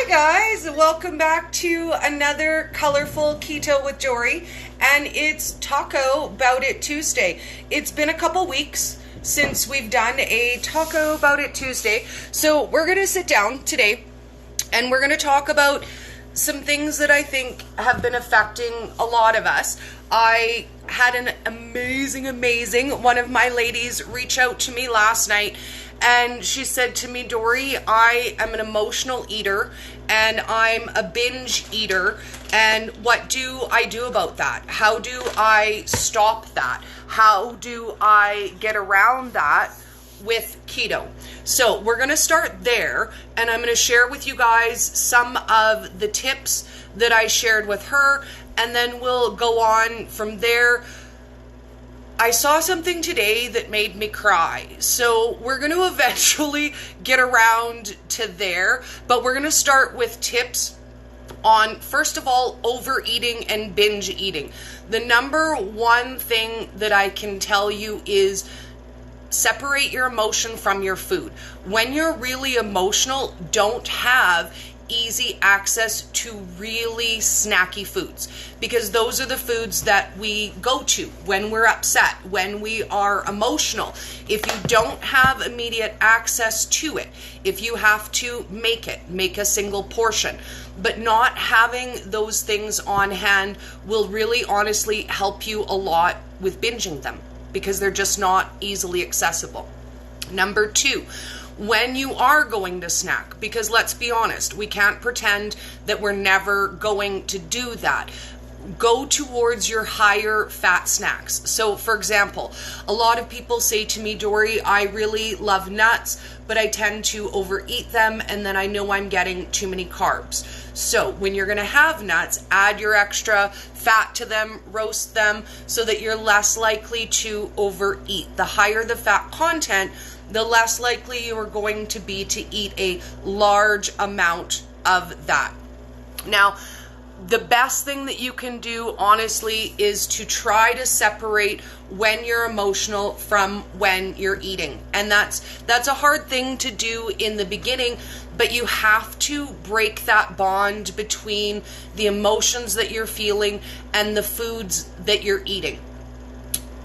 Hi guys, welcome back to another colorful keto with Jory, and it's Taco Bout It Tuesday. It's been a couple weeks since we've done a Taco Bout It Tuesday, so we're going to sit down today and we're going to talk about some things that I think have been affecting a lot of us. I had an amazing one of my ladies reach out to me last night, and she said to me, Dory, I am an emotional eater and I'm a binge eater, and what do I do about that? How do I stop that? How do I get around that with keto? So we're going to start there, and I'm going to share with you guys some of the tips that I shared with her, and then we'll go on from there. I saw something today that made me cry, so we're going to eventually get around to there, but we're going to start with tips on, first of all, overeating and binge eating. The number one thing that I can tell you is separate your emotion from your food. When you're really emotional, don't have easy access to really snacky foods, because those are the foods that we go to when we're upset, when we are emotional. If you don't have immediate access to it, if you have to make a single portion, but not having those things on hand will really honestly help you a lot with binging them, because they're just not easily accessible. Number two, when you are going to snack, because let's be honest, we can't pretend that we're never going to do that. Go towards your higher fat snacks. So for example, a lot of people say to me, Dory, I really love nuts, but I tend to overeat them, and then I know I'm getting too many carbs. So when you're going to have nuts, add your extra fat to them, roast them, so that you're less likely to overeat. The higher the fat content, the less likely you are going to be to eat a large amount of that. Now, the best thing that you can do, honestly, is to try to separate when you're emotional from when you're eating. And that's a hard thing to do in the beginning, but you have to break that bond between the emotions that you're feeling and the foods that you're eating.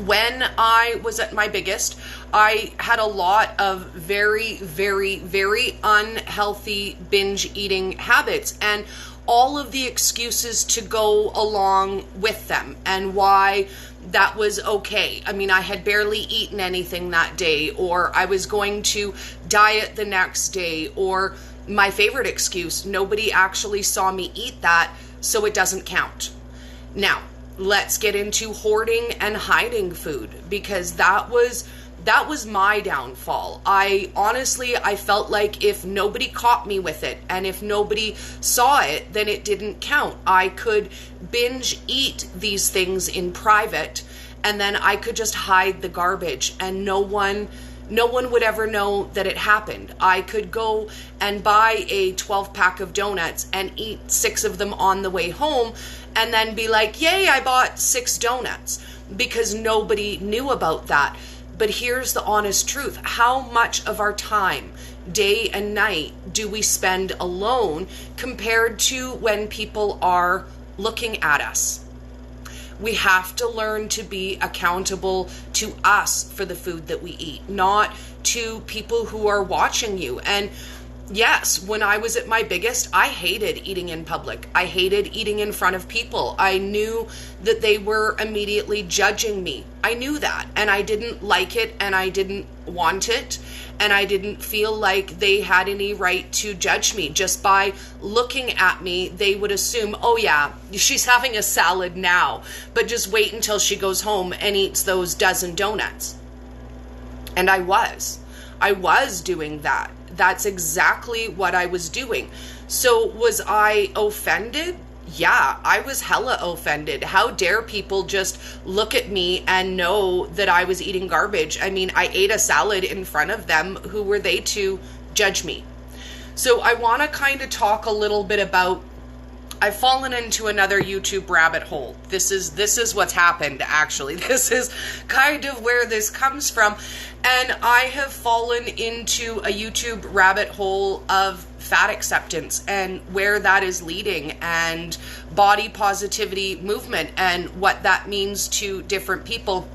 When I was at my biggest, I had a lot of very unhealthy binge eating habits, and all of the excuses to go along with them and why that was okay. I mean, I had barely eaten anything that day, or I was going to diet the next day, or my favorite excuse, nobody actually saw me eat that, so it doesn't count. Now, let's get into hoarding and hiding food, because that was my downfall. I felt like if nobody caught me with it and if nobody saw it, then it didn't count. I could binge eat these things in private, and then I could just hide the garbage, and no one would ever know that it happened. I could go and buy a 12-pack of donuts and eat 6 of them on the way home, and then be like, yay, I bought 6 donuts, because nobody knew about that. But here's the honest truth. How much of our time, day and night, do we spend alone compared to when people are looking at us? We have to learn to be accountable to us for the food that we eat, not to people who are watching you. And yes, when I was at my biggest, I hated eating in public. I hated eating in front of people. I knew that they were immediately judging me. I knew that, and I didn't like it, and I didn't want it, and I didn't feel like they had any right to judge me. Just by looking at me, they would assume, oh yeah, she's having a salad now, but just wait until she goes home and eats those dozen donuts. And I was doing that. That's exactly what I was doing. So was I offended? Yeah, I was hella offended. How dare people just look at me and know that I was eating garbage? I mean, I ate a salad in front of them. Who were they to judge me? So I want to kind of talk a little bit about, I've fallen into another YouTube rabbit hole. This is what's happened, actually. This is kind of where this comes from. And I have fallen into a YouTube rabbit hole of fat acceptance and where that is leading, and body positivity movement and what that means to different people.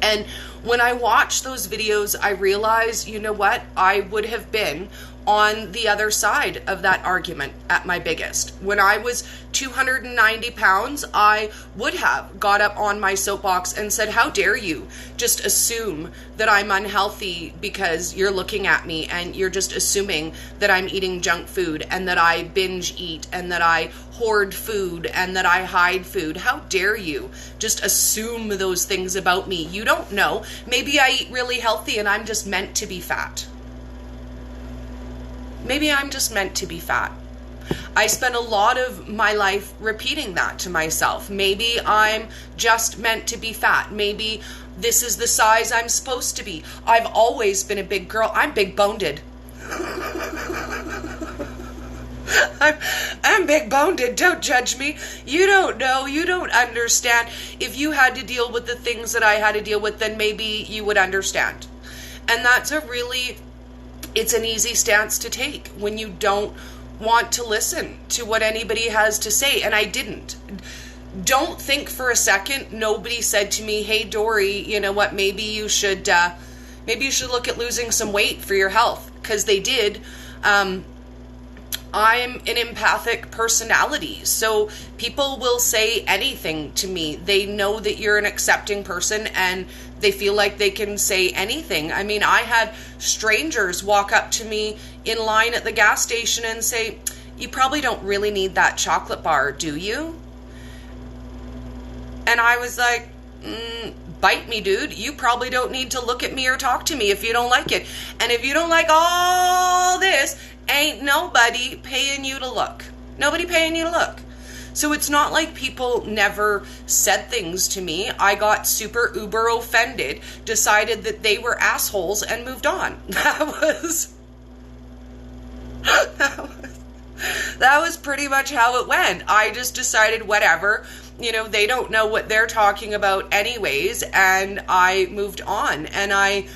And when I watch those videos, I realize, you know what? I would have been on the other side of that argument at my biggest. When I was 290 pounds, I would have got up on my soapbox and said, how dare you just assume that I'm unhealthy because you're looking at me and you're just assuming that I'm eating junk food and that I binge eat and that I hoard food and that I hide food. How dare you just assume those things about me? You don't know. Maybe I eat really healthy and I'm just meant to be fat. Maybe I'm just meant to be fat. I spent a lot of my life repeating that to myself. Maybe I'm just meant to be fat. Maybe this is the size I'm supposed to be. I've always been a big girl. I'm big boned. I'm big boned. Don't judge me. You don't know. You don't understand. If you had to deal with the things that I had to deal with, then maybe you would understand. And that's it's an easy stance to take when you don't want to listen to what anybody has to say. And I didn't. Don't think for a second nobody said to me, hey, Dory, you know what, maybe you should look at losing some weight for your health. Because they did. I'm an empathic personality, so people will say anything to me. They know that you're an accepting person and they feel like they can say anything. I mean, I had strangers walk up to me in line at the gas station and say, you probably don't really need that chocolate bar, do you? And I was like, bite me, dude. You probably don't need to look at me or talk to me if you don't like it. And if you don't like all this, ain't nobody paying you to look. Nobody paying you to look. So it's not like people never said things to me. I got super uber offended, decided that they were assholes, and moved on. That was pretty much how it went. I just decided whatever. You know, they don't know what they're talking about anyways, and I moved on. And I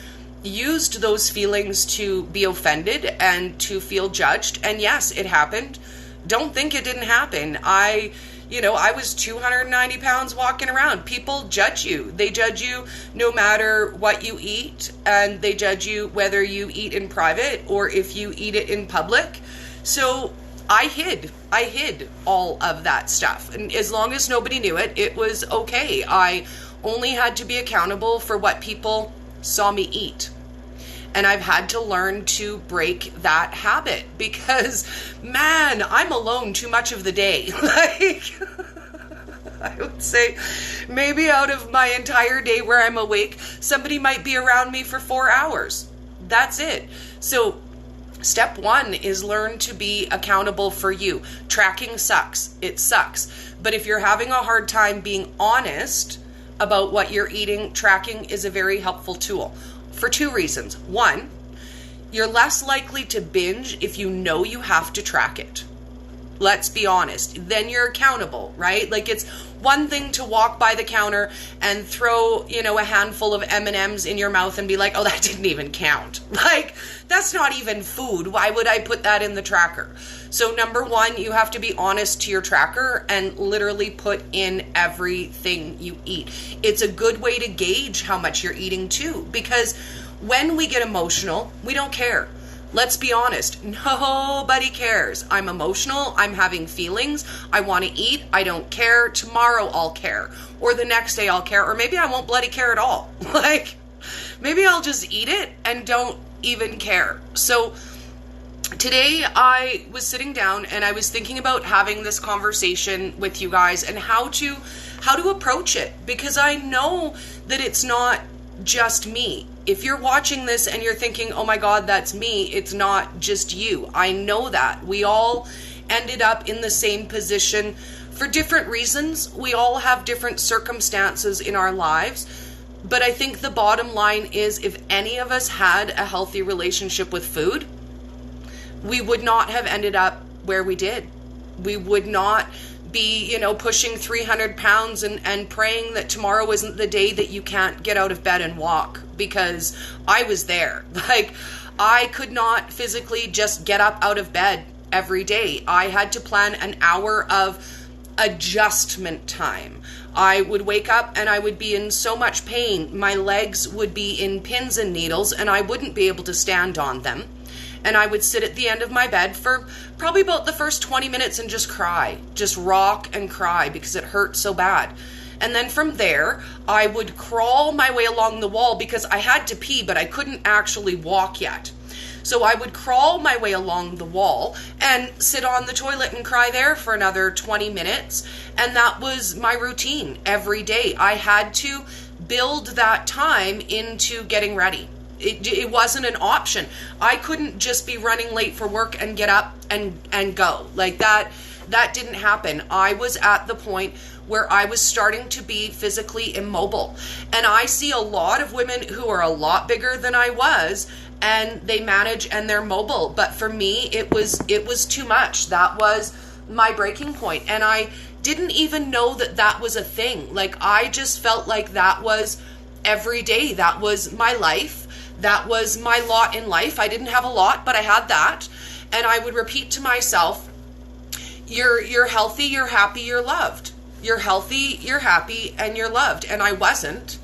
used those feelings to be offended and to feel judged. And yes, it happened. Don't think it didn't happen. I was 290 pounds walking around. People judge you. They judge you no matter what you eat, and they judge you whether you eat in private or if you eat it in public. So I hid all of that stuff. And as long as nobody knew it, it was okay. I only had to be accountable for what people saw me eat. And I've had to learn to break that habit because, man, I'm alone too much of the day. Like, I would say maybe out of my entire day where I'm awake, somebody might be around me for 4 hours. That's it. So step one is learn to be accountable for you. Tracking sucks. It sucks. But if you're having a hard time being honest about what you're eating, tracking is a very helpful tool. For 2 reasons. 1, you're less likely to binge if you know you have to track it. Let's be honest. Then you're accountable, right? Like, it's one thing to walk by the counter and throw, a handful of M&Ms in your mouth and be like, oh, that didn't even count. Like, that's not even food. Why would I put that in the tracker? So number 1, you have to be honest to your tracker and literally put in everything you eat. It's a good way to gauge how much you're eating too, because when we get emotional, we don't care. Let's be honest. Nobody cares. I'm emotional. I'm having feelings. I want to eat. I don't care. Tomorrow I'll care. Or the next day I'll care. Or maybe I won't bloody care at all. Like, maybe I'll just eat it and don't even care. So today I was sitting down and I was thinking about having this conversation with you guys and how to approach it, because I know that it's not just me. If you're watching this and you're thinking, oh my God, that's me, it's not just you. I know that. We all ended up in the same position for different reasons. We all have different circumstances in our lives. But I think the bottom line is, if any of us had a healthy relationship with food, we would not have ended up where we did. We would not be, pushing 300 pounds and praying that tomorrow isn't the day that you can't get out of bed and walk, because I was there. Like, I could not physically just get up out of bed every day. I had to plan an hour of adjustment time. I would wake up and I would be in so much pain. My legs would be in pins and needles and I wouldn't be able to stand on them. And I would sit at the end of my bed for probably about the first 20 minutes and just cry, just rock and cry because it hurt so bad. And then from there, I would crawl my way along the wall because I had to pee, but I couldn't actually walk yet. So I would crawl my way along the wall and sit on the toilet and cry there for another 20 minutes. And that was my routine every day. I had to build that time into getting ready. It wasn't an option. I couldn't just be running late for work and get up and go. Like that didn't happen. I was at the point where I was starting to be physically immobile. And I see a lot of women who are a lot bigger than I was, and they manage and they're mobile. But for me, it was too much. That was my breaking point. And I didn't even know that was a thing. Like, I just felt like that was every day. That was my life. That was my lot in life. I didn't have a lot, but I had that. And I would repeat to myself, you're healthy, you're happy, you're loved. You're healthy, you're happy, and you're loved. And I wasn't.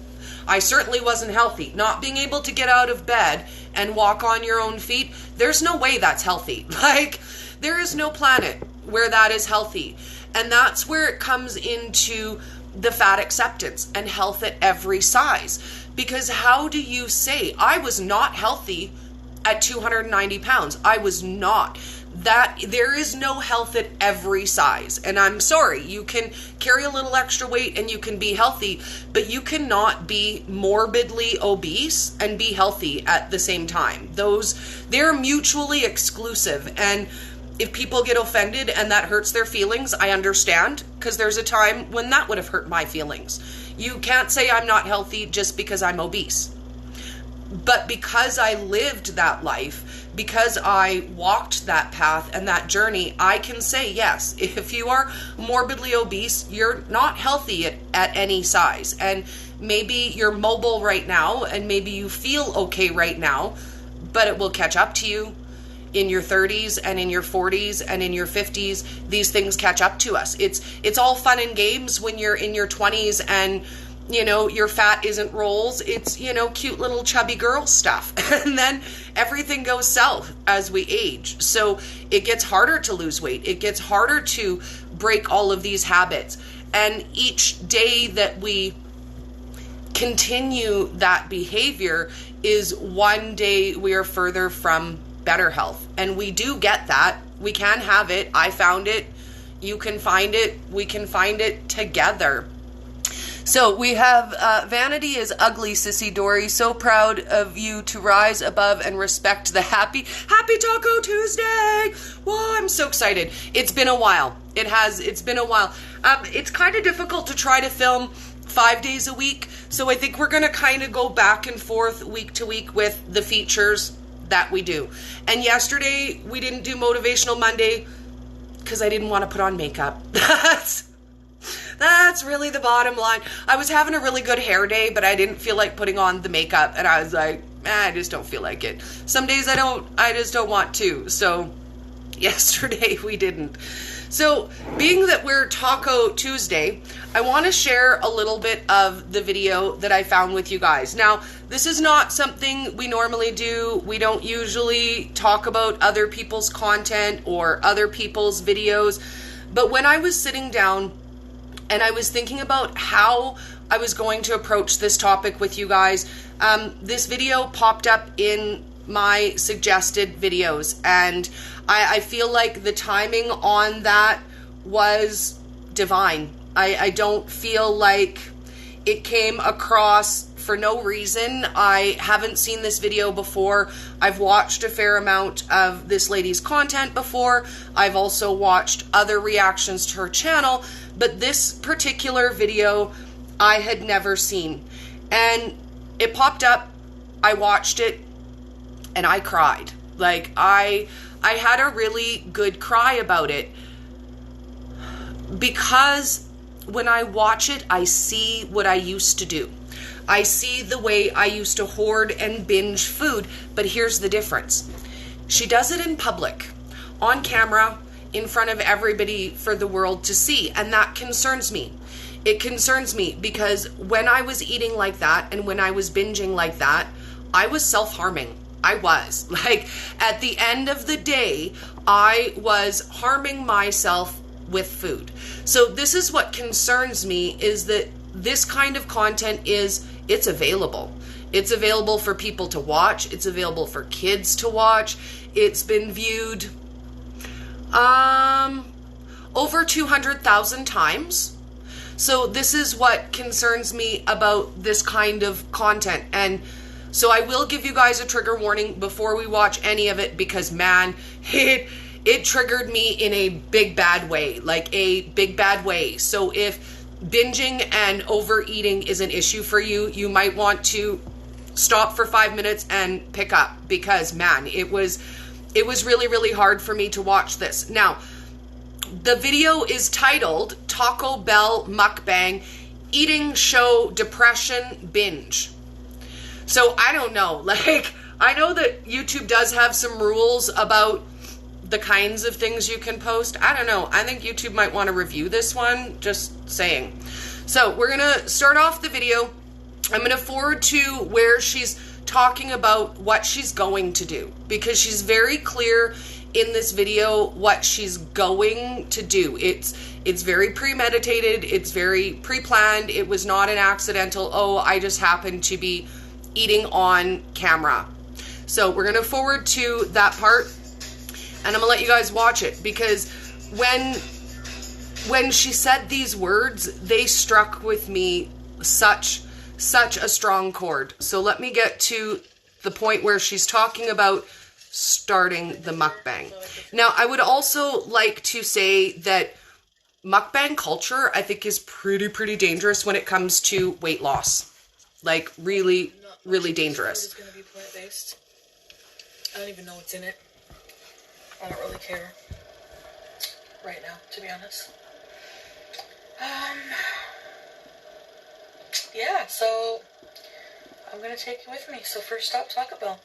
I certainly wasn't healthy. Not being able to get out of bed and walk on your own feet, there's no way that's healthy. Like, there is no planet where that is healthy. And that's where it comes into the fat acceptance and health at every size. Because how do you say, I was not healthy at 290 pounds? I was not. That there is no health at every size. And I'm sorry, you can carry a little extra weight and you can be healthy, but you cannot be morbidly obese and be healthy at the same time. They're mutually exclusive. And if people get offended and that hurts their feelings, I understand, because there's a time when that would have hurt my feelings. You can't say I'm not healthy just because I'm obese. But because I lived that life, because I walked that path and that journey, I can say, yes, if you are morbidly obese, you're not healthy at any size. And maybe you're mobile right now, and maybe you feel okay right now, but it will catch up to you in your 30s and in your 40s and in your 50s. These things catch up to us. It's all fun and games when you're in your 20s and your fat isn't rolls. It's, cute little chubby girl stuff. And then everything goes south as we age. So it gets harder to lose weight. It gets harder to break all of these habits. And each day that we continue that behavior is one day we are further from better health. And we do get that. We can have it. I found it. You can find it. We can find it together. So we have Vanity is ugly, Sissy Dory. So proud of you to rise above and respect the happy Taco Tuesday. Whoa, I'm so excited. It's been a while. It's been a while. It's kind of difficult to try to film 5 days a week. So I think we're going to kind of go back and forth week to week with the features that we do. And yesterday we didn't do Motivational Monday because I didn't want to put on makeup. That's really the bottom line. I was having a really good hair day, but I didn't feel like putting on the makeup, and I was like, I just don't feel like it. Some days I just don't want to. So yesterday we didn't. So being that we're Taco Tuesday, I want to share a little bit of the video that I found with you guys. Now, this is not something we normally do. We don't usually talk about other people's content or other people's videos. But when I was sitting down and I was thinking about how I was going to approach this topic with you guys, this video popped up in my suggested videos, and I feel like the timing on that was divine. I don't feel like it came across for no reason. I haven't seen this video before. I've watched a fair amount of this lady's content before. I've also watched other reactions to her channel, but this particular video I had never seen. And it popped up, I watched it, and I cried. Like, I had a really good cry about it, because when I watch it, I see what I used to do. I see the way I used to hoard and binge food, but here's the difference. She does it in public, on camera, in front of everybody for the world to see, and that concerns me. It concerns me because when I was eating like that and when I was binging like that, I was self-harming. I was. Like, at the end of the day, I was harming myself with food. So this is what concerns me, is that this kind of content it's available. It's available for people to watch. It's available for kids to watch. It's been viewed over 200,000 times. So this is what concerns me about this kind of content. And so I will give you guys a trigger warning before we watch any of it, because man, it triggered me in a big bad way, like a big bad way. So if binging and overeating is an issue for you, you might want to stop for 5 minutes and pick up, because man, it was really, really hard for me to watch this. Now, the video is titled Taco Bell Mukbang Eating Show Depression Binge. So I don't know, like, I know that YouTube does have some rules about the kinds of things you can post. I don't know. I think YouTube might want to review this one, just saying. So we're going to start off the video. I'm going to forward to where she's talking about what she's going to do, because she's very clear in this video what she's going to do. It's very premeditated. It's very pre-planned. It was not an accidental, oh, I just happened to be eating on camera. So we're going to forward to that part, and I'm gonna let you guys watch it, because when she said these words, they struck with me such a strong chord. So let me get to the point where she's talking about starting the mukbang. Now, I would also like to say that mukbang culture, I think, is pretty dangerous when it comes to weight loss. Like, really, really dangerous. It's gonna be plant-based. I don't even know what's in it. I don't really care right now, to be honest. Yeah, so I'm gonna take you with me. So first stop, Taco Bell.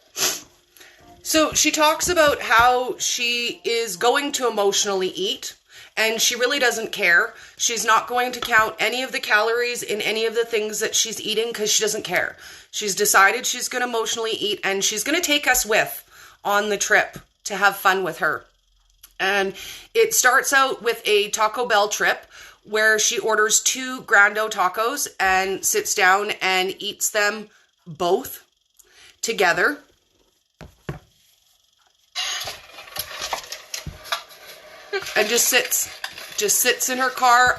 So she talks about how she is going to emotionally eat, and she really doesn't care. She's not going to count any of the calories in any of the things that she's eating, because she doesn't care. She's decided she's going to emotionally eat, and she's going to take us with on the trip to have fun with her. And it starts out with a Taco Bell trip where she orders 2 Grando tacos and sits down and eats them both together. And just sits in her car.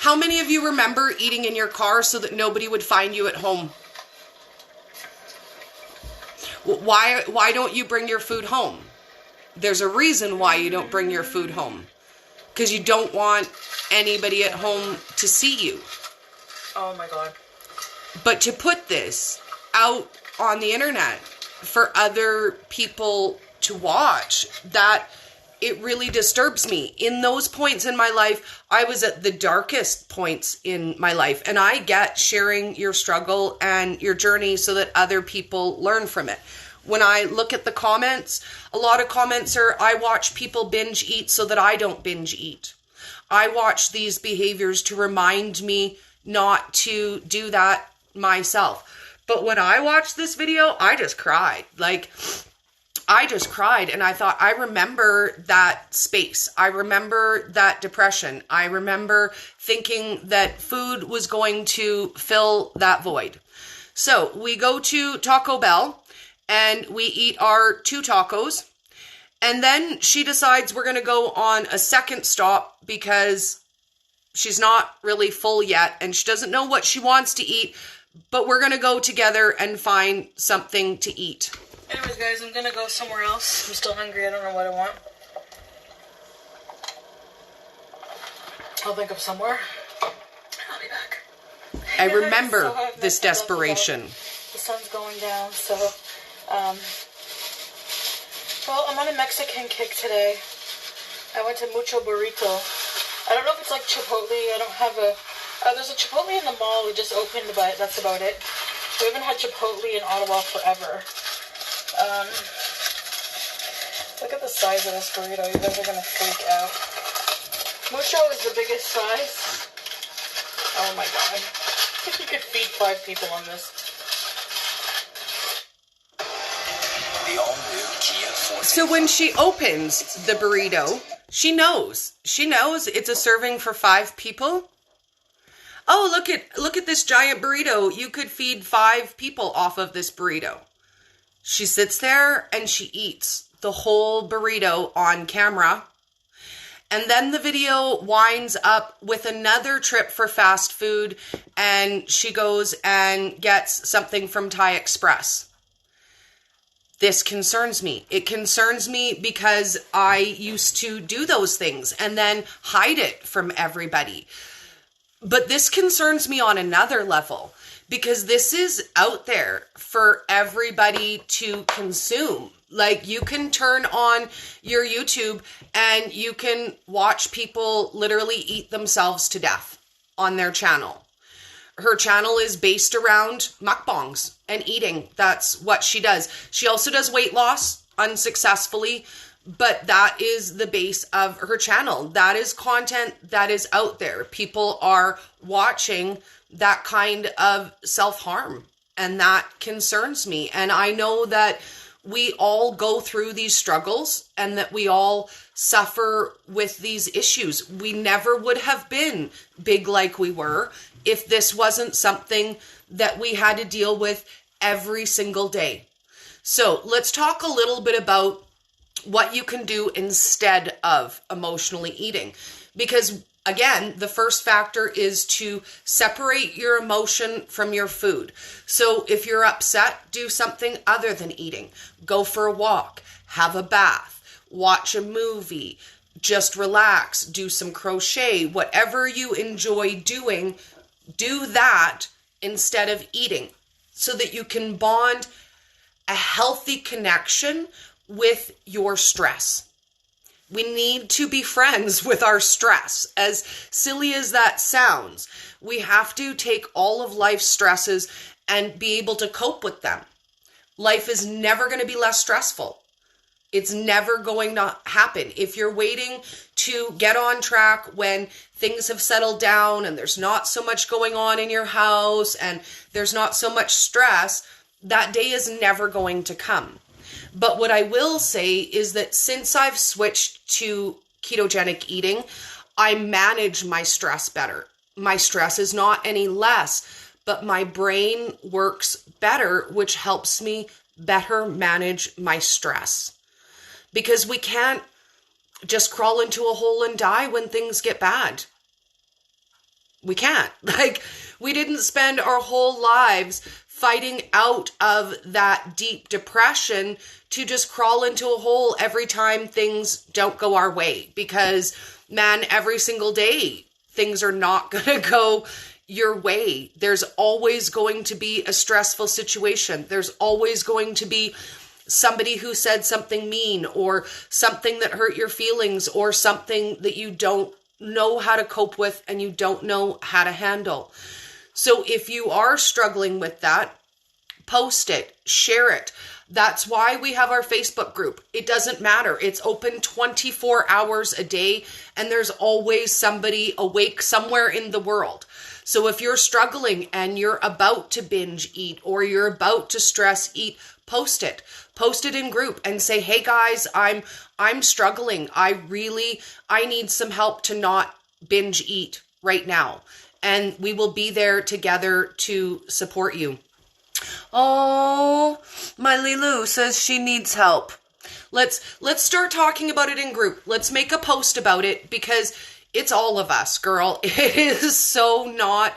How many of you remember eating in your car so that nobody would find you at home? Why don't you bring your food home? There's a reason why you don't bring your food home. Because you don't want anybody at home to see you. Oh my God. But to put this out on the internet for other people to watch, that it really disturbs me. In those points in my life, I was at the darkest points in my life. And I get sharing your struggle and your journey so that other people learn from it. When I look at the comments, a lot of comments are, I watch people binge eat so that I don't binge eat. I watch these behaviors to remind me not to do that myself. But when I watched this video, I just cried. Like, I just cried, and I thought, I remember that space. I remember that depression. I remember thinking that food was going to fill that void. So we go to Taco Bell and we eat our 2 tacos. And then she decides we're going to go on a second stop because she's not really full yet and she doesn't know what she wants to eat, but we're going to go together and find something to eat. Anyways, guys, I'm gonna go somewhere else. I'm still hungry. I don't know what I want. I'll think of somewhere. I'll be back. I remember this desperation. The sun's going down, so, well, I'm on a Mexican kick today. I went to Mucho Burrito. I don't know if it's like Chipotle. I don't have a, there's a Chipotle in the mall that just opened, but that's about it. We haven't had Chipotle in Ottawa forever. Look at the size of this burrito. You guys are going to freak out. Mucho is the biggest size. Oh my god. You could feed 5 people on this. The all-new Kia Forte. So when she opens the burrito, she knows. She knows it's a serving for 5 people. Oh, look at this giant burrito. You could feed 5 people off of this burrito. She sits there and she eats the whole burrito on camera. And then the video winds up with another trip for fast food, and she goes and gets something from Thai Express. This concerns me. It concerns me because I used to do those things and then hide it from everybody. But this concerns me on another level because this is out there for everybody to consume. Like, you can turn on your YouTube and you can watch people literally eat themselves to death on their channel. Her channel is based around mukbangs and eating. That's what she does. She also does weight loss unsuccessfully, but that is the base of her channel. That is content that is out there. People are watching that kind of self-harm, and that concerns me. And I know that we all go through these struggles and that we all suffer with these issues. We never would have been big like we were if this wasn't something that we had to deal with every single day. So let's talk a little bit about what you can do instead of emotionally eating. Because again, the first factor is to separate your emotion from your food. So if you're upset, do something other than eating. Go for a walk, have a bath, watch a movie, just relax, do some crochet, whatever you enjoy doing, do that instead of eating so that you can bond a healthy connection with your stress. We need to be friends with our stress. As silly as that sounds, we have to take all of life's stresses and be able to cope with them. Life is never going to be less stressful. It's never going to happen. If you're waiting to get on track when things have settled down and there's not so much going on in your house and there's not so much stress, that day is never going to come. But what I will say is that since I've switched to ketogenic eating, I manage my stress better. My stress is not any less, but my brain works better, which helps me better manage my stress. Because we can't just crawl into a hole and die when things get bad. We can't. We didn't spend our whole lives fighting out of that deep depression to just crawl into a hole every time things don't go our way. Because, man, every single day, things are not going to go your way. There's always going to be a stressful situation. There's always going to be somebody who said something mean or something that hurt your feelings or something that you don't know how to cope with and you don't know how to handle. So if you are struggling with that, post it, share it. That's why we have our Facebook group. It doesn't matter. It's open 24 hours a day, and there's always somebody awake somewhere in the world. So if you're struggling and you're about to binge eat or you're about to stress eat, post it. Post it in group and say, hey guys, I'm struggling. I need some help to not binge eat right now. And we will be there together to support you. Oh, my Lilu says she needs help. Let's start talking about it in group. Let's make a post about it because it's all of us, girl. It is so not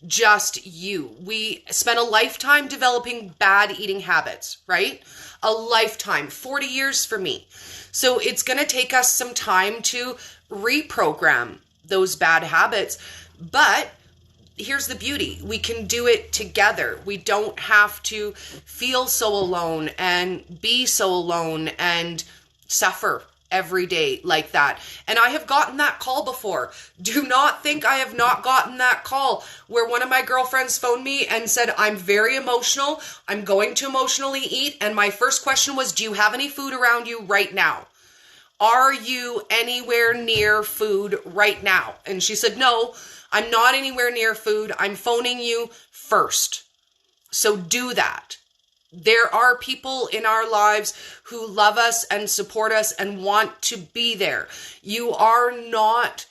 just you. We spent a lifetime developing bad eating habits, right? A lifetime, 40 years for me. So it's going to take us some time to reprogram those bad habits. But here's the beauty. We can do it together. We don't have to feel so alone and be so alone and suffer every day like that. And I have gotten that call before. Do not think I have not gotten that call where one of my girlfriends phoned me and said, I'm very emotional. I'm going to emotionally eat. And my first question was, do you have any food around you right now? Are you anywhere near food right now? And she said, no, I'm not anywhere near food. I'm phoning you first. So do that. There are people in our lives who love us and support us and want to be there. You are not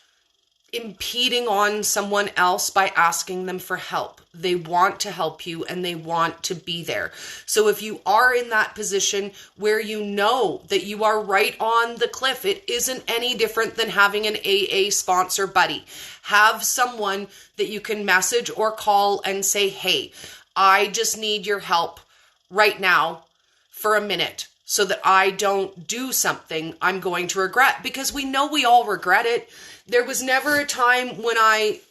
impeding on someone else by asking them for help. They want to help you and they want to be there. So if you are in that position where you know that you are right on the cliff, it isn't any different than having an AA sponsor buddy. Have someone that you can message or call and say, hey, I just need your help right now for a minute so that I don't do something I'm going to regret, because we know we all regret it. There was never a time when I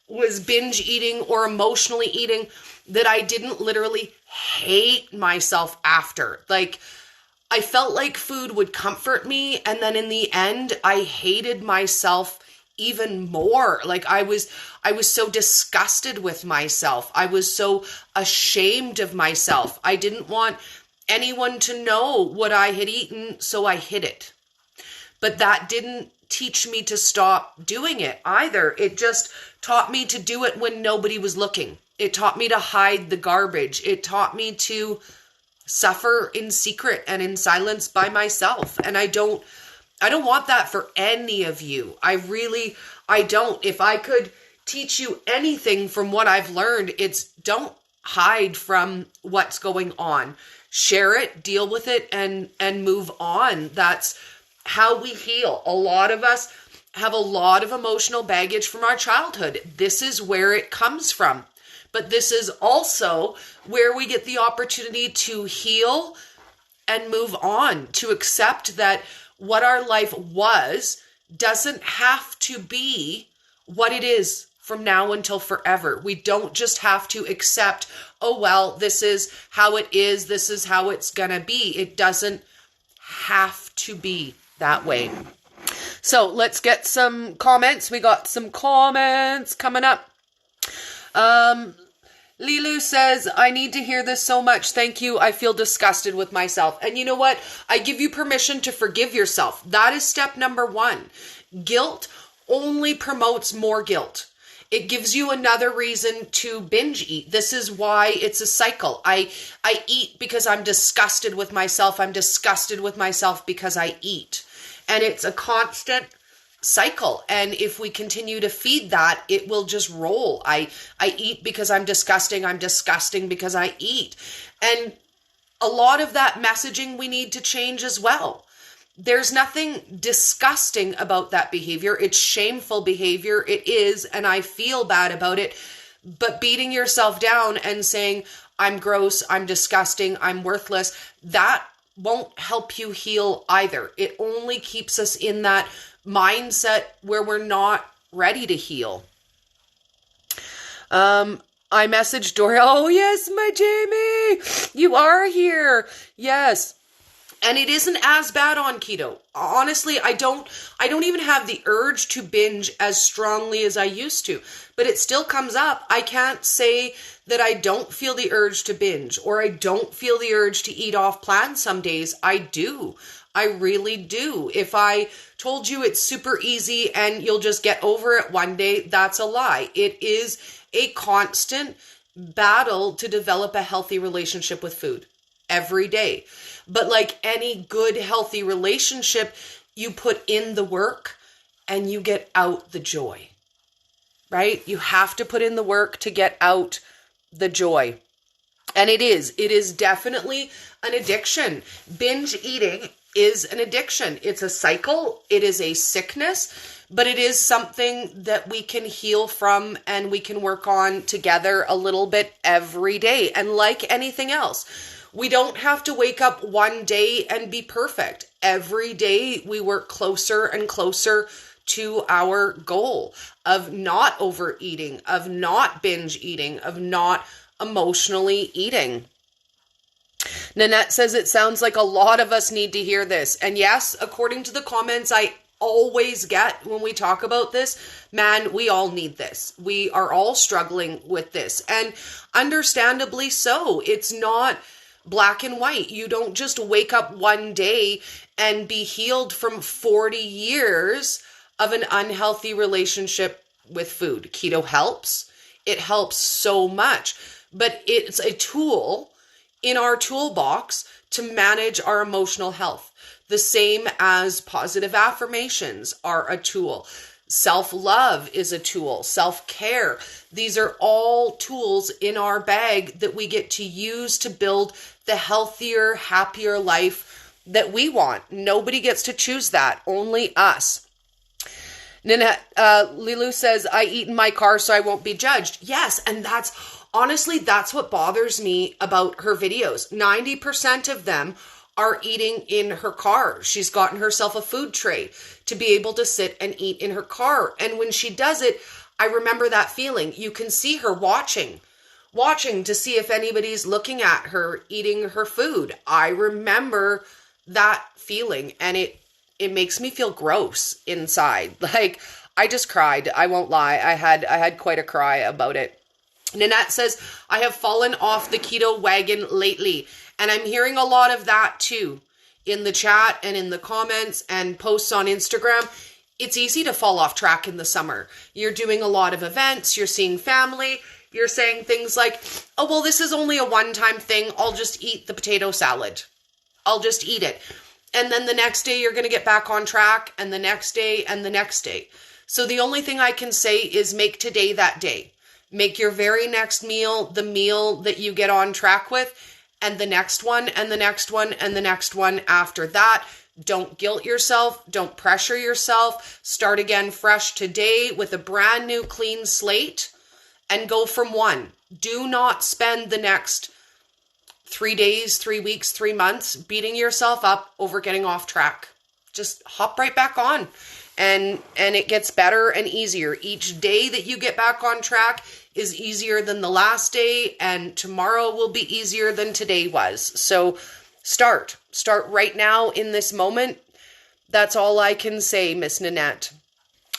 was binge eating or emotionally eating that I didn't literally hate myself after. Like, I felt like food would comfort me, and then in the end, I hated myself even more. Like, I was so disgusted with myself. I was so ashamed of myself. I didn't want anyone to know what I had eaten, so I hid it. But that didn't teach me to stop doing it either. It just taught me to do it when nobody was looking. It taught me to hide the garbage. It taught me to suffer in secret and in silence by myself. And I don't want that for any of you. I don't. If I could teach you anything from what I've learned, it's don't hide from what's going on. Share it, deal with it, and move on. That's how we heal. A lot of us have a lot of emotional baggage from our childhood. This is where it comes from. But this is also where we get the opportunity to heal and move on, to accept that what our life was doesn't have to be what it is from now until forever. We don't just have to accept, oh, well, this is how it is. This is how it's going to be. It doesn't have to be that way. So let's get some comments. We got some comments coming up. Lilu says, I need to hear this so much. Thank you. I feel disgusted with myself. And you know what? I give you permission to forgive yourself. That is step number one. Guilt only promotes more guilt. It gives you another reason to binge eat. This is why it's a cycle. I eat because I'm disgusted with myself. I'm disgusted with myself because I eat. And it's a constant cycle. And if we continue to feed that, it will just roll. I eat because I'm disgusting. I'm disgusting because I eat. And a lot of that messaging we need to change as well. There's nothing disgusting about that behavior. It's shameful behavior. It is, and I feel bad about it. But beating yourself down and saying, I'm gross, I'm disgusting, I'm worthless, that won't help you heal either. It only keeps us in that mindset where we're not ready to heal. I messaged Dory. Oh, yes, my Jamie, you are here. Yes. And it isn't as bad on keto. Honestly, I don't even have the urge to binge as strongly as I used to, but it still comes up. I can't say that I don't feel the urge to binge or I don't feel the urge to eat off plan some days. I do. I really do. If I told you it's super easy and you'll just get over it one day, that's a lie. It is a constant battle to develop a healthy relationship with food every day. But like any good, healthy relationship, you put in the work and you get out the joy, right? You have to put in the work to get out the joy. And it is definitely an addiction. Binge eating is an addiction. It's a cycle. It is a sickness, but it is something that we can heal from and we can work on together a little bit every day. And like anything else, we don't have to wake up one day and be perfect. Every day we work closer and closer to our goal of not overeating, of not binge eating, of not emotionally eating. Nanette says it sounds like a lot of us need to hear this. And yes, according to the comments I always get when we talk about this, man, we all need this. We are all struggling with this. And understandably so. It's not black and white. You don't just wake up one day and be healed from 40 years of an unhealthy relationship with food. Keto helps. It helps so much. But it's a tool in our toolbox to manage our emotional health. The same as positive affirmations are a tool. Self-love is a tool. Self-care. These are all tools in our bag that we get to use to build the healthier, happier life that we want. Nobody gets to choose that. Only us. Nanette, Lilu says, I eat in my car so I won't be judged. Yes, and honestly, that's what bothers me about her videos. 90% of them are eating in her car. She's gotten herself a food tray to be able to sit and eat in her car. And when she does it, I remember that feeling. You can see her watching to see if anybody's looking at her eating her food. I remember that feeling, and it makes me feel gross inside. Like, I just cried. I won't lie. I had quite a cry about it. Nanette says, I have fallen off the keto wagon lately. And I'm hearing a lot of that too in the chat and in the comments and posts on Instagram. It's easy to fall off track in the summer. You're doing a lot of events. You're seeing family. You're saying things like, oh, well, this is only a one-time thing. I'll just eat the potato salad. I'll just eat it. And then the next day you're going to get back on track, and the next day and the next day. So the only thing I can say is make today that day. Make your very next meal the meal that you get on track with, and the next one, and the next one, and the next one after that. Don't guilt yourself. Don't pressure yourself. Start again fresh today with a brand new clean slate and go from one. Do not spend the next 3 days, 3 weeks, 3 months beating yourself up over getting off track. Just hop right back on. And it gets better and easier. Each day that you get back on track is easier than the last day, and tomorrow will be easier than today was. So start right now in this moment. That's all I can say, Miss Nanette.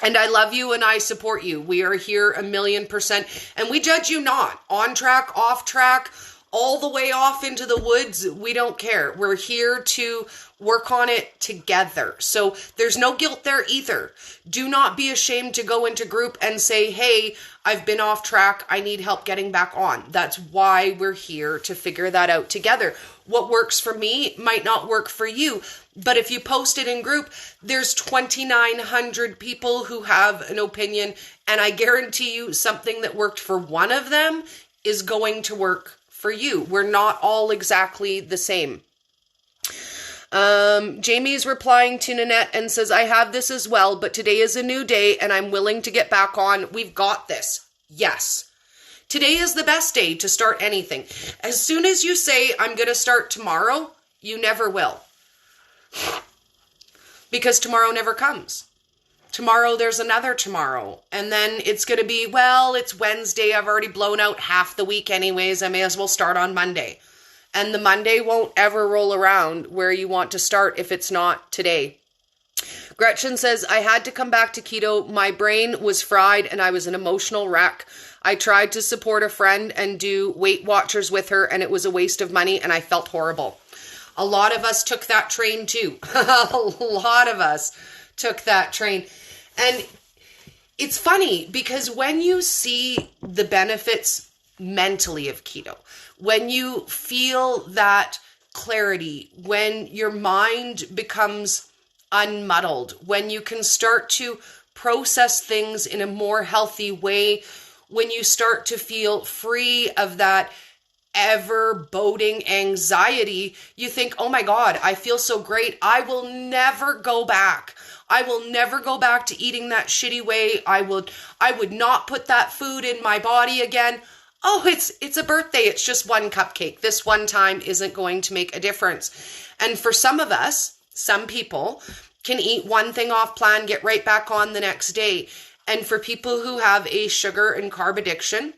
And I love you and I support you. We are here 1,000,000%, and we judge you not. On track, off track, all the way off into the woods, we don't care. We're here to work on it together. So there's no guilt there either. Do not be ashamed to go into group and say, hey, I've been off track. I need help getting back on. That's why we're here, to figure that out together. What works for me might not work for you. But if you post it in group, there's 2,900 people who have an opinion. And I guarantee you something that worked for one of them is going to work for you. We're not all exactly the same. Jamie's replying to Nanette and says, I have this as well, but today is a new day and I'm willing to get back on. We've got this. Yes. Today is the best day to start anything. As soon as you say, I'm going to start tomorrow, you never will. Because tomorrow never comes. Tomorrow there's another tomorrow. And then it's going to be, well, it's Wednesday. I've already blown out half the week anyways. I may as well start on Monday. And the Monday won't ever roll around where you want to start if it's not today. Gretchen says, I had to come back to keto. My brain was fried and I was an emotional wreck. I tried to support a friend and do Weight Watchers with her, and it was a waste of money and I felt horrible. A lot of us took that train too. A lot of us took that train. And it's funny because when you see the benefits mentally of keto, when you feel that clarity, when your mind becomes unmuddled, when you can start to process things in a more healthy way, when you start to feel free of that ever boding anxiety, you think, oh my God, I feel so great. I will never go back. I will never go back to eating that shitty way. I would not put that food in my body again. Oh, it's a birthday. It's just one cupcake. This one time isn't going to make a difference. And for some of us, some people can eat one thing off plan, get right back on the next day. And for people who have a sugar and carb addiction,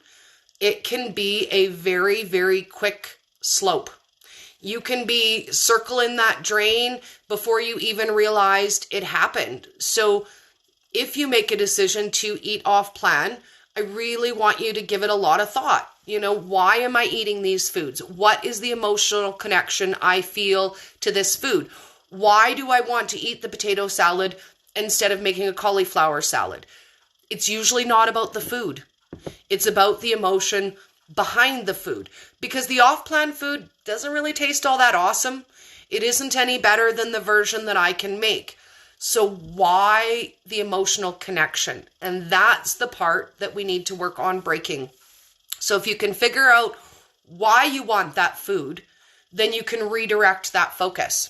it can be a very, very quick slope. You can be circling that drain before you even realized it happened. So if you make a decision to eat off plan, I really want you to give it a lot of thought. Why am I eating these foods? What is the emotional connection I feel to this food? Why do I want to eat the potato salad instead of making a cauliflower salad? It's usually not about the food. It's about the emotion behind the food, because the off-plan food doesn't really taste all that awesome. It isn't any better than the version that I can make. So why the emotional connection? And that's the part that we need to work on breaking. So if you can figure out why you want that food, then you can redirect that focus.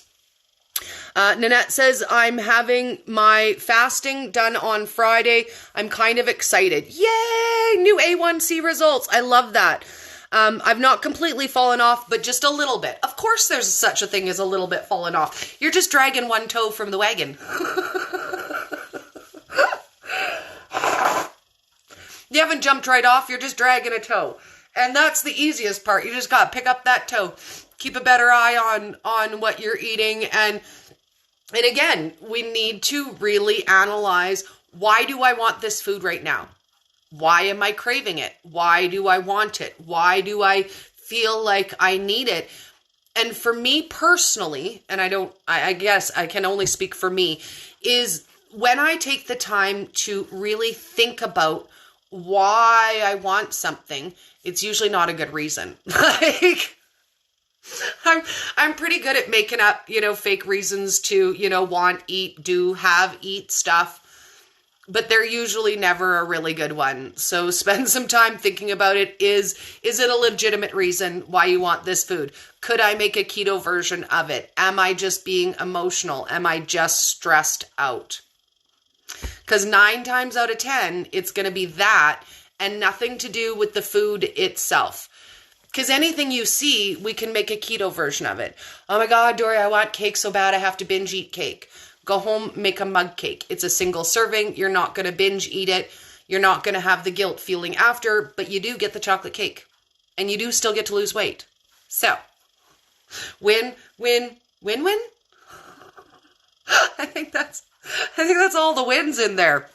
Nanette says, I'm having my fasting done on Friday. I'm kind of excited. Yay! New A1C results. I love that. I've not completely fallen off, but just a little bit. Of course there's such a thing as a little bit falling off. You're just dragging one toe from the wagon. You haven't jumped right off. You're just dragging a toe. And that's the easiest part. You just got to pick up that toe. Keep a better eye on what you're eating. And again, we need to really analyze, why do I want this food right now? Why am I craving it? Why do I want it? Why do I feel like I need it? And for me personally, and I guess I can only speak for me, is when I take the time to really think about why I want something, it's usually not a good reason. Like, I'm pretty good at making up, fake reasons to, want, eat, do, have, eat stuff. But they're usually never a really good one. So spend some time thinking about it. Is it a legitimate reason why you want this food? Could I make a keto version of it? Am I just being emotional? Am I just stressed out? Because 9 times out of 10, it's going to be that and nothing to do with the food itself. Because anything you see, we can make a keto version of it. Oh my God, Dory, I want cake so bad I have to binge eat cake. Go home, make a mug cake. It's a single serving. You're not going to binge eat it. You're not going to have the guilt feeling after, but you do get the chocolate cake. And you do still get to lose weight. So, win, win, win, win. I think that's all the wins in there.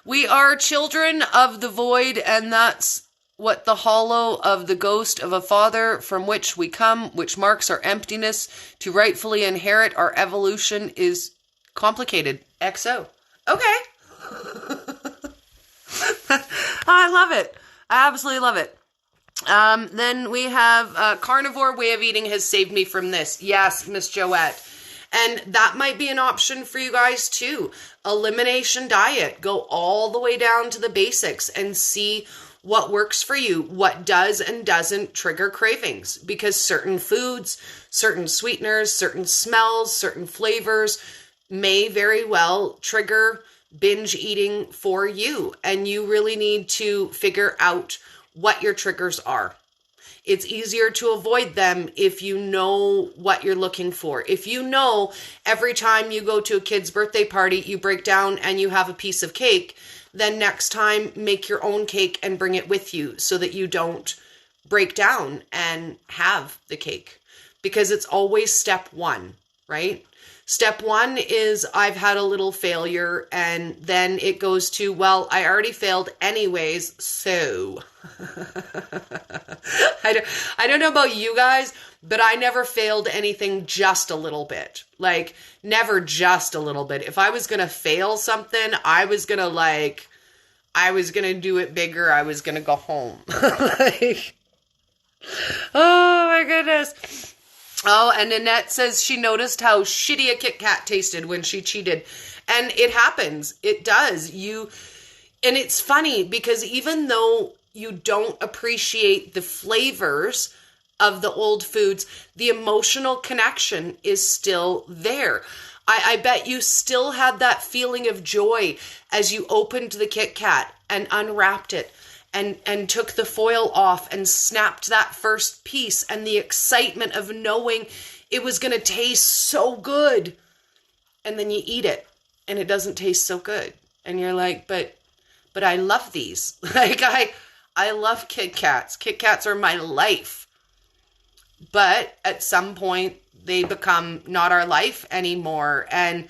We are children of the void, and that's what the hollow of the ghost of a father from which we come, which marks our emptiness to rightfully inherit our evolution, is complicated. XO. Okay. I love it. I absolutely love it. Then we have carnivore way of eating has saved me from this. Yes, Miss Joette. And that might be an option for you guys too. Elimination diet. Go all the way down to the basics and see what works for you, what does and doesn't trigger cravings, because certain foods, certain sweeteners, certain smells, certain flavors may very well trigger binge eating for you. And you really need to figure out what your triggers are. It's easier to avoid them if you know what you're looking for. If you know every time you go to a kid's birthday party, you break down and you have a piece of cake, then next time make your own cake and bring it with you so that you don't break down and have the cake. Because it's always step one, right? Step one is I've had a little failure, and then it goes to, well, I already failed anyways, so. I don't know about you guys, but I never failed anything just a little bit. Like, never just a little bit. If I was going to fail something, I was going to do it bigger. I was going to go home. Like, oh my goodness. Oh, and Nanette says she noticed how shitty a Kit Kat tasted when she cheated. And it happens. It does. And it's funny because even though you don't appreciate the flavors of the old foods, the emotional connection is still there. I bet you still had that feeling of joy as you opened the Kit Kat and unwrapped it and took the foil off and snapped that first piece, and the excitement of knowing it was going to taste so good. And then you eat it and it doesn't taste so good. And you're like, but I love these. Like I love Kit Kats. Kit Kats are my life. but at some point they become not our life anymore. And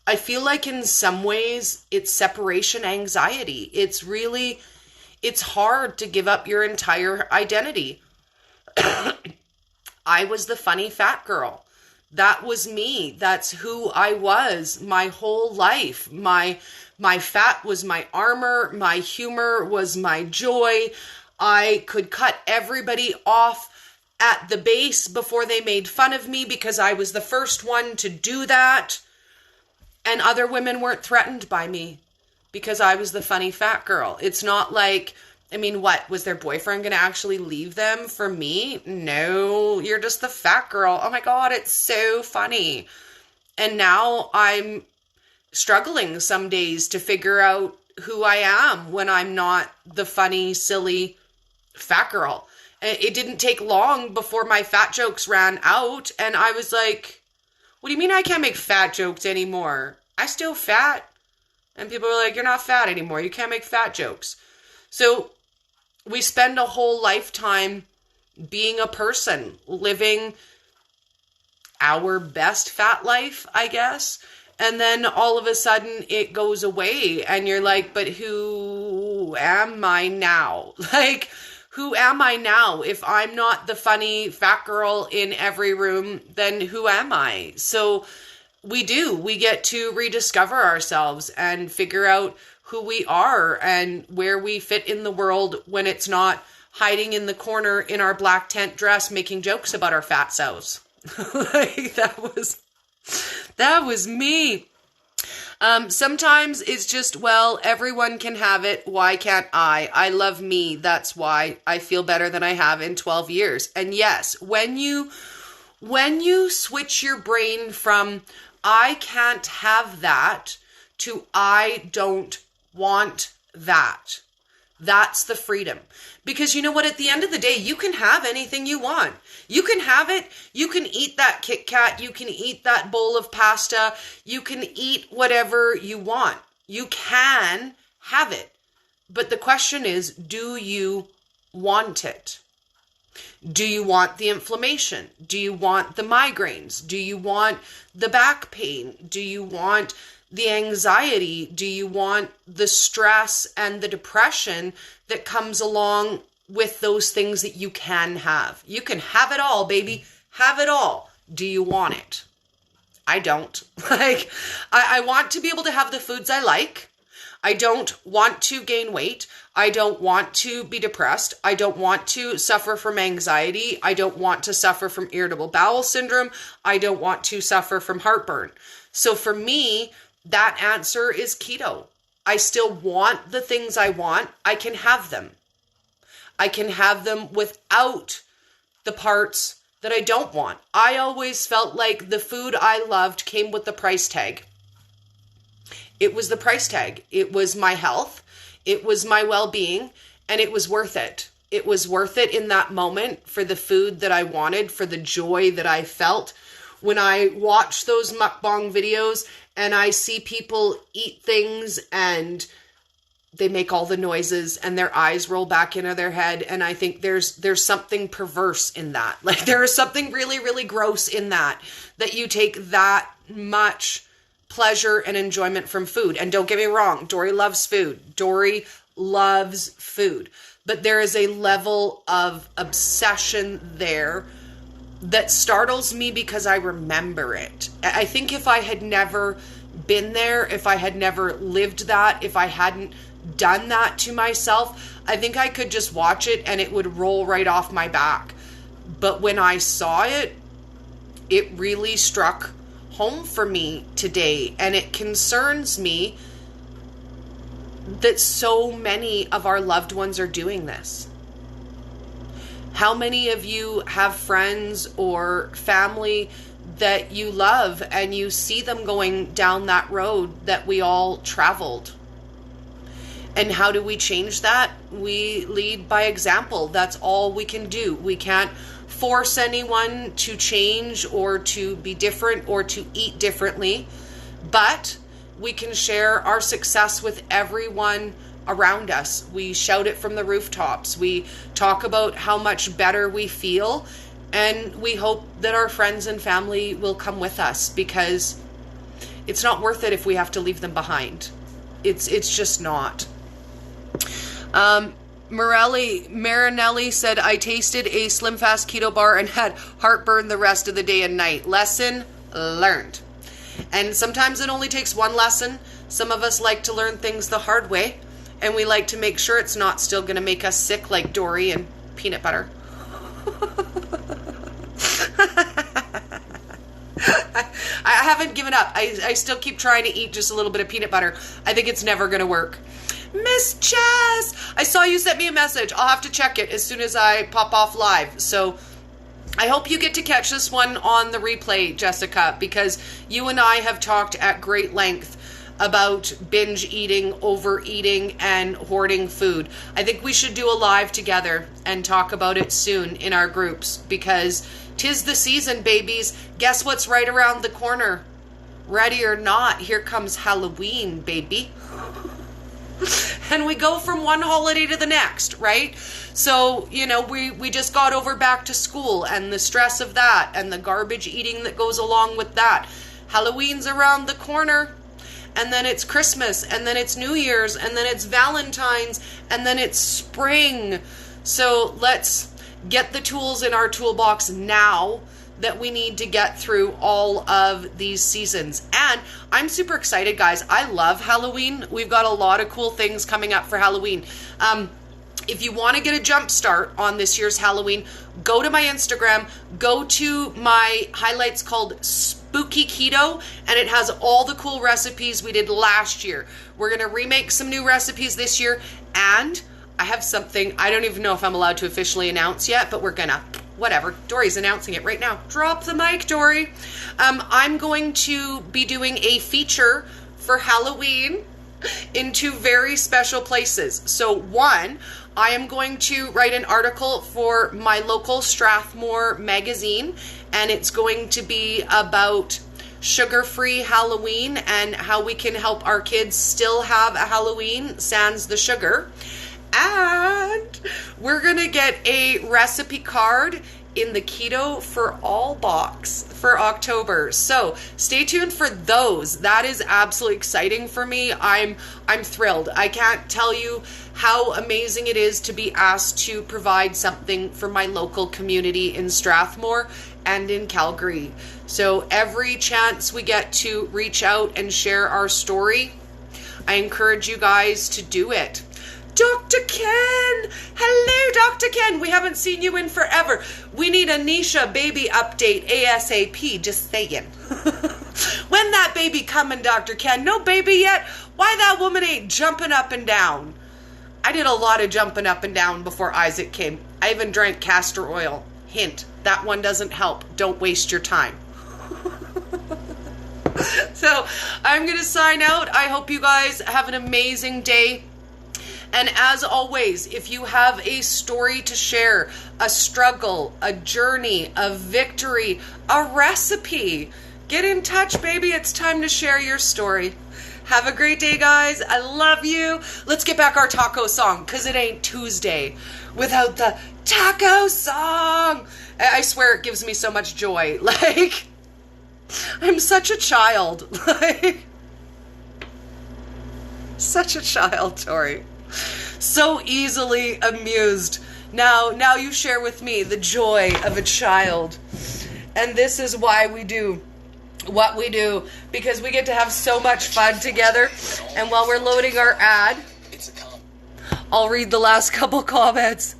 I feel like in some ways it's separation anxiety. It's hard to give up your entire identity. I was the funny fat girl. That was me. That's who I was my whole life. My fat was my armor. My humor was my joy. I could cut everybody off at the base before they made fun of me because I was the first one to do that. And other women weren't threatened by me because I was the funny fat girl. It's not like, I mean, what? Was their boyfriend going to actually leave them for me? No, you're just the fat girl. Oh my God, it's so funny. And now I'm struggling some days to figure out who I am when I'm not the funny, silly fat girl. It didn't take long before my fat jokes ran out. And I was like, what do you mean I can't make fat jokes anymore? I still fat. And people are like, you're not fat anymore. You can't make fat jokes. So we spend a whole lifetime being a person, living our best fat life, I guess. And then all of a sudden it goes away and you're like, but who am I now? Like, who am I now? If I'm not the funny fat girl in every room, then who am I? So we get to rediscover ourselves and figure out who we are and where we fit in the world when it's not hiding in the corner in our black tent dress making jokes about our fat selves. Like, that was me. Sometimes it's just, well, everyone can have it. Why can't I? I love me. That's why I feel better than I have in 12 years. And yes, when you switch your brain from I can't have that to I don't want that, that's the freedom. Because you know what? At the end of the day, you can have anything you want. You can have it. You can eat that Kit Kat. You can eat that bowl of pasta. You can eat whatever you want. You can have it. But the question is, do you want it? Do you want the inflammation? Do you want the migraines? Do you want the back pain? Do you want the anxiety? Do you want the stress and the depression that comes along with those things that you can have? You can have it all, baby. Have it all. Do you want it? I don't. Like, I want to be able to have the foods I like. I don't want to gain weight. I don't want to be depressed. I don't want to suffer from anxiety. I don't want to suffer from irritable bowel syndrome. I don't want to suffer from heartburn. So for me, that answer is keto. I still want the things I want. I can have them. I can have them without the parts that I don't want. I always felt like the food I loved came with the price tag. It was the price tag. It was my health. It was my well-being, and it was worth it. It was worth it in that moment for the food that I wanted, for the joy that I felt. When I watch those mukbang videos and I see people eat things and they make all the noises and their eyes roll back into their head, and I think there's something perverse in that. Like, there is something really, really gross in that you take that much pleasure and enjoyment from food. And don't get me wrong, Dory loves food. Dory loves food. But there is a level of obsession there that startles me because I remember it. I think if I had never been there, if I had never lived that, if I hadn't done that to myself, I think I could just watch it and it would roll right off my back. But when I saw it, it really struck home for me today, and it concerns me that so many of our loved ones are doing this. How many of you have friends or family that you love and you see them going down that road that we all traveled? And how do we change that? We lead by example. That's all we can do. We can't force anyone to change or to be different or to eat differently, but we can share our success with everyone around us. We shout it from the rooftops. We talk about how much better we feel, And we hope that our friends and family will come with us, because it's not worth it if we have to leave them behind. It's just not. Marinelli said, I tasted a Slim Fast keto bar and had heartburn the rest of the day and night. Lesson learned. And sometimes it only takes one lesson. Some of us like to learn things the hard way, and we like to make sure it's not still going to make us sick like Dory and peanut butter. I haven't given up. I still keep trying to eat just a little bit of peanut butter. I think it's never going to work. Miss Chess, I saw you sent me a message. I'll have to check it as soon as I pop off live. So I hope you get to catch this one on the replay, Jessica, because you and I have talked at great length about binge eating, overeating, and hoarding food. I think we should do a live together and talk about it soon in our groups, because 'tis the season, babies. Guess what's right around the corner? Ready or not, here comes Halloween, baby. And we go from one holiday to the next, right? So, you know, we just got over back to school and the stress of that and the garbage eating that goes along with that. Halloween's around the corner, and then it's Christmas, and then it's New Year's, and then it's Valentine's, and then it's spring. So let's get the tools in our toolbox now that we need to get through all of these seasons. And I'm super excited, guys. I love Halloween. We've got a lot of cool things coming up for Halloween. If you want to get a jump start on this year's Halloween, go to my Instagram, go to my highlights called Spooky Keto, and it has all the cool recipes we did last year. We're going to remake some new recipes this year, and I have something I don't even know if I'm allowed to officially announce yet, but we're gonna. Whatever. Dory's announcing it right now. Drop the mic, Dory. I'm going to be doing a feature for Halloween in two very special places. So one, I am going to write an article for my local Strathmore magazine, and it's going to be about sugar-free Halloween and how we can help our kids still have a Halloween sans the sugar. And we're going to get a recipe card in the Keto for All box for October. So stay tuned for those. That is absolutely exciting for me. I'm thrilled. I can't tell you how amazing it is to be asked to provide something for my local community in Strathmore and in Calgary. So every chance we get to reach out and share our story, I encourage you guys to do it. Dr. Ken! Hello, Dr. Ken! We haven't seen you in forever. We need a Nisha baby update ASAP, just saying. When that baby coming, Dr. Ken? No baby yet? Why that woman ain't jumping up and down? I did a lot of jumping up and down before Isaac came. I even drank castor oil. Hint, that one doesn't help. Don't waste your time. So, I'm going to sign out. I hope you guys have an amazing day. And as always, if you have a story to share, a struggle, a journey, a victory, a recipe, get in touch, baby. It's time to share your story. Have a great day, guys. I love you. Let's get back our taco song, because it ain't Tuesday without the taco song. I swear it gives me so much joy. Like, I'm such a child. Like, such a child, Tori. So easily amused. Now you share with me the joy of a child. And this is why we do what we do, because we get to have so much fun together. And while we're loading our ad, I'll read the last couple comments.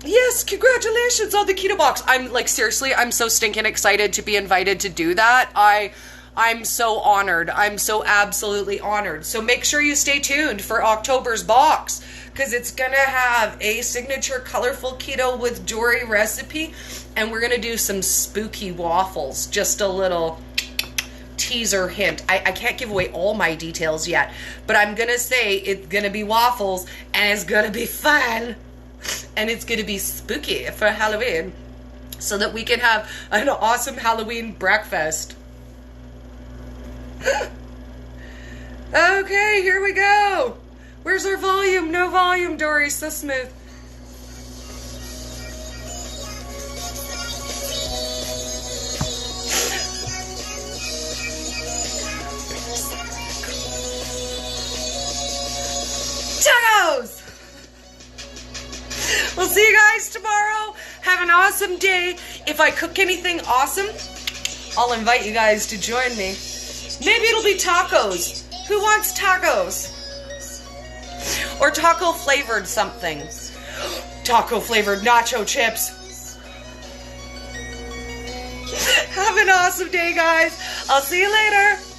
Yes, congratulations on the keto box. I'm like, seriously, I'm so stinking excited to be invited to do that. I'm so honored. I'm so absolutely honored. So make sure you stay tuned for October's box, because it's going to have a signature colorful keto with Dory recipe, and we're going to do some spooky waffles. Just a little teaser hint. I can't give away all my details yet, but I'm going to say it's going to be waffles, and it's going to be fun, and it's going to be spooky for Halloween, so that we can have an awesome Halloween breakfast. Okay, here we go. Where's our volume? No volume, Dory. So smooth. awesome day. If I cook anything awesome, I'll invite you guys to join me. Maybe it'll be tacos. Who wants tacos? Or taco flavored something. Taco flavored nacho chips. Have an awesome day, guys. I'll see you later.